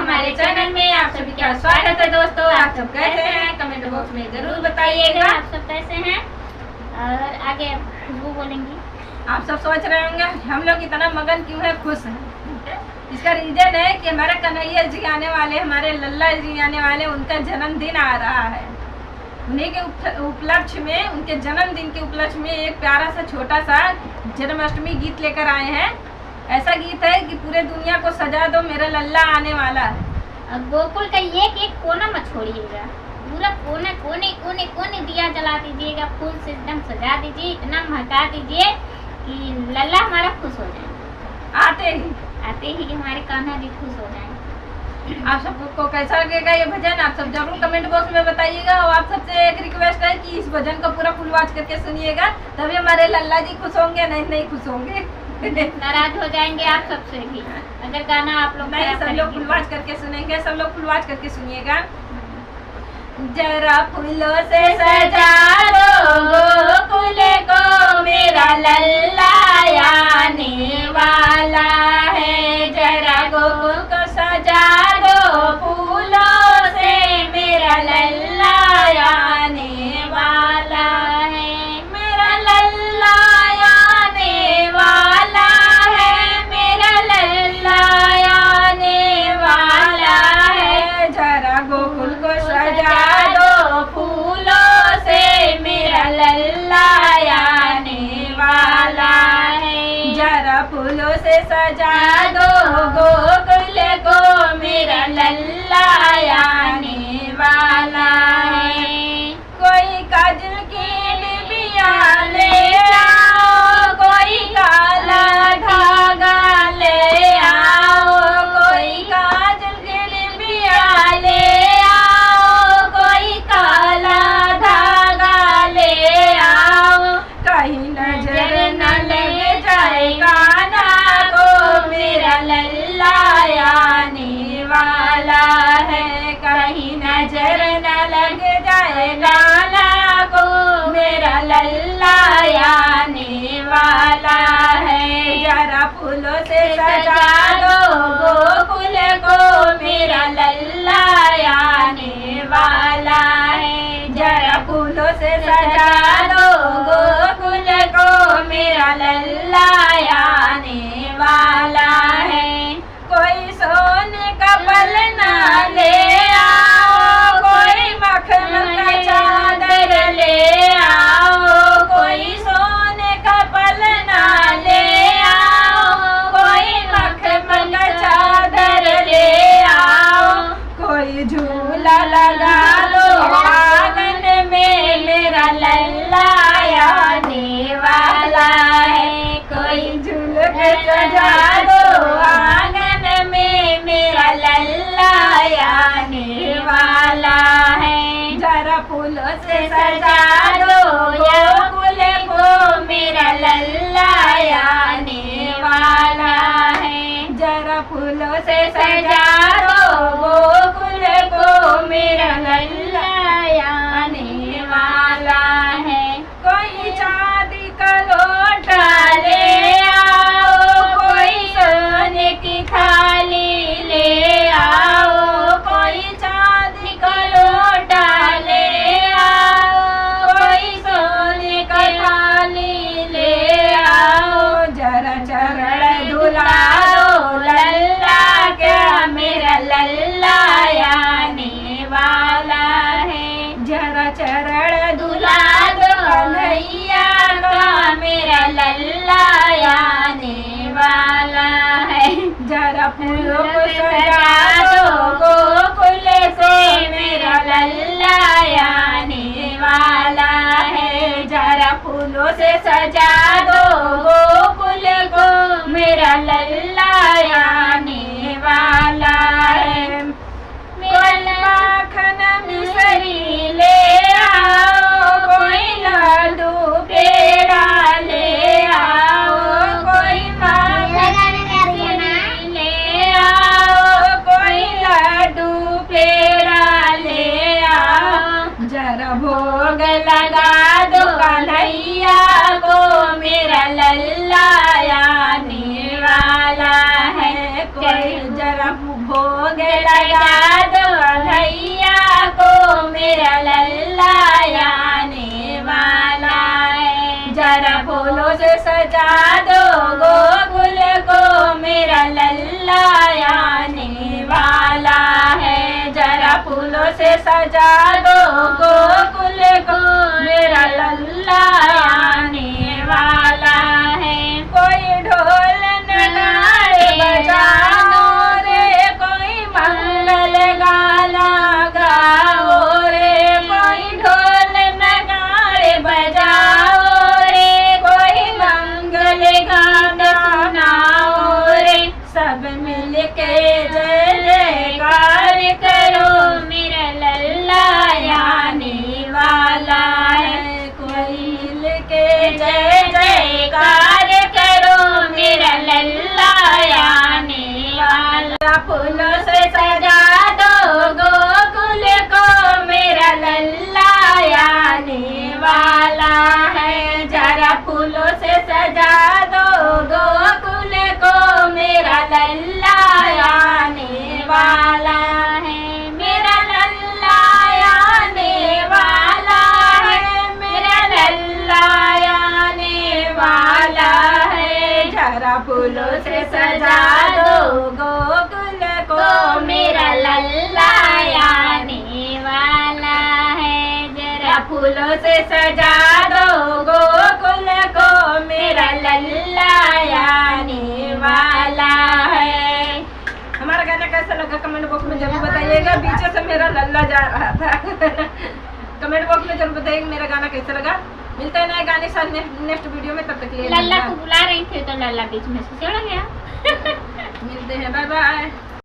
हमारे चैनल में आप सभी का स्वागत है। दोस्तों, आप सब कैसे हैं? कमेंट बॉक्स में जरूर बताइएगा आप सब कैसे हैं। और आगे खुशबू बोलेंगी। आप सब सोच रहे होंगे हम लोग इतना मगन क्यों है, खुश हैं। इसका रीजन है कि हमारे कन्हैया जी आने वाले, हमारे लल्ला जी आने वाले, उनका जन्मदिन आ रहा है। उन्हीं के उपलक्ष्य में, उनके जन्मदिन के उपलक्ष्य में एक प्यारा सा छोटा सा जन्माष्टमी गीत लेकर आए हैं। ऐसा गीत है कि पूरे दुनिया को सजा दो, मेरा लल्ला आने वाला है। अब गोकुल का एक कोना मत छोड़िएगा, पूरा कोने कोने कोने कोने दिया जला दीजिएगा, फूल से एकदम सजा दीजिए, इतना महका दीजिए कि लल्ला हमारा खुश हो जाए। आते ही हमारे कान्हा जी खुश हो जाए। आप सबको कैसा लगेगा ये भजन, आप सब जरूर कमेंट बॉक्स में बताइएगा। और आप सबसे एक रिक्वेस्ट है कि इस भजन को पूरा फुल वॉच करके सुनिएगा, तभी हमारे लल्ला जी खुश होंगे, नहीं खुश होंगे। नाराज हो जाएंगे आप सबसे भी अगर गाना आप लोग नहीं। सब लोग फुल वॉच करके सुनेंगे, सब लोग फुल वॉच करके सुनिएगा। जरा फूलों से सजा दो गोकुल को, मेरा लल्ला आने वाला है। जरा गोकुल को सजा दो फूलों से, मेरा लल्ला आने वाला है। मेरा लल्ला आने वाला है, मेरा लल्ला आने वाला है। जरा गोकुल को सजा दो फूलों से, मेरा लल्ला आने वाला है। जरा फूलों से सजा दो गोकुल को, मेरा लल्ला आने वाला है। कोई काजल की डिबिया ले आओ, कोई काला धागा ले आओ, कोई काजल की डिबिया ले आओ, कोई काला धागा ले आओ। कहीं नजर न लग जाएगा ना को, मेरा लल्ला आने वाला है। कहीं नजर न लग जाएगा ना को, मेरा लल्ला आने वाला है। जरा फूलों से सजा दो गोकुल को, मेरा लल्ला आने वाला है। जरा फूलों से सजा दो गोकुल को, मेरा लल्ला आने वाला है। कोई सोने का पलना ले आओ, कोई मखमल का चादर ले आओ, कोई सोने का पलना ले आओ, कोई मखमल का चादर ले आओ। कोई झूला लगा दो आंगन में, मेरा लल्ला आने वाला है। कोई झूला सजा दो आंगन में, मेरा लल्ला आने वाला है। जरा फूलों से सजा दो गोकुल को, मेरा लल्ला आने वाला है। जरा फूलों से सजा दो गोकुल को, मेरा लल्ला आने वाला है। कोई चांदी का लोटा ले आओ, कोई सोने की थाली ले आओ, कोई चांदी का लोटा ले आओ, कोई सोने का थाली ले आओ। जरा चरण धुला दो लल्ला क्या, मेरा लल्ला आने वाला है। जरा चरण धुला दो कन्हैया का, मेरा लल्ला आने वाला है। जरा फूलों को सजा दो गोकुल से, मेरा लल्ला आने वाला है। जरा फूलों से सजा दो गोकुल को, मेरा लल्ला आने वाला है। कोई माखन मिसरी ले आओ, कोई लाडू पेड़ा ले आओ, कोई माखन मिसरी ले आओ, कोई लाडू पेड़ा ले आओ। जरा भोग लगा दो कन्हैया को, मेरा लल्ला आने वाला है। कोई जरा भोग लगा दो कन्हैया को, मेरा लल्ला आने वाला है। जरा फूलों से सजा दो गोकुल को, मेरा लल्ला आने वाला है। जरा फूलों से सजा दो गोकुल को, मेरा लल्ला आने वाला है। कोई ढोल नगाड़े बजाओ रे, कोई मंगल गाना गाओ रे, कोई ढोल नगाड़े बजाओ रे, कोई मंगल गाना सुनाओ रे। सब मिल के जय जयकार करो, मेरा लल्ला आने वाला है। कोई मिल के जय जयकार करो, मेरा लल्ला आने वाला। फूलों से सजा दो गोकुल को, मेरा लल्ला आने वाला है। जरा फूलों से सजा दो गोकुल को, मेरा लल्ला आने वाला है। मेरा लल्ला आने वाला है, मेरा लल्ला आने वाला है। जरा फूलों से सजा दो गोकुल को, मेरा लल्ला आने वाला है। जरा फूलों से सजा दो गोकुल को, मेरा लल्ला आने वाला है। हमारा गाना कैसा लगा कमेंट बॉक्स में जरूर बताइएगा। बीच से मेरा लल्ला जा रहा था कमेंट बॉक्स में जरूर बताइएगा मेरा गाना कैसा लगा। मिलते हैं नए गाने साथ नेक्स्ट वीडियो में, तब तक के लिए लल्ला को बुला रही थी तो लल्ला बीच में से चला गया। मिलते हैं, बाय बाय।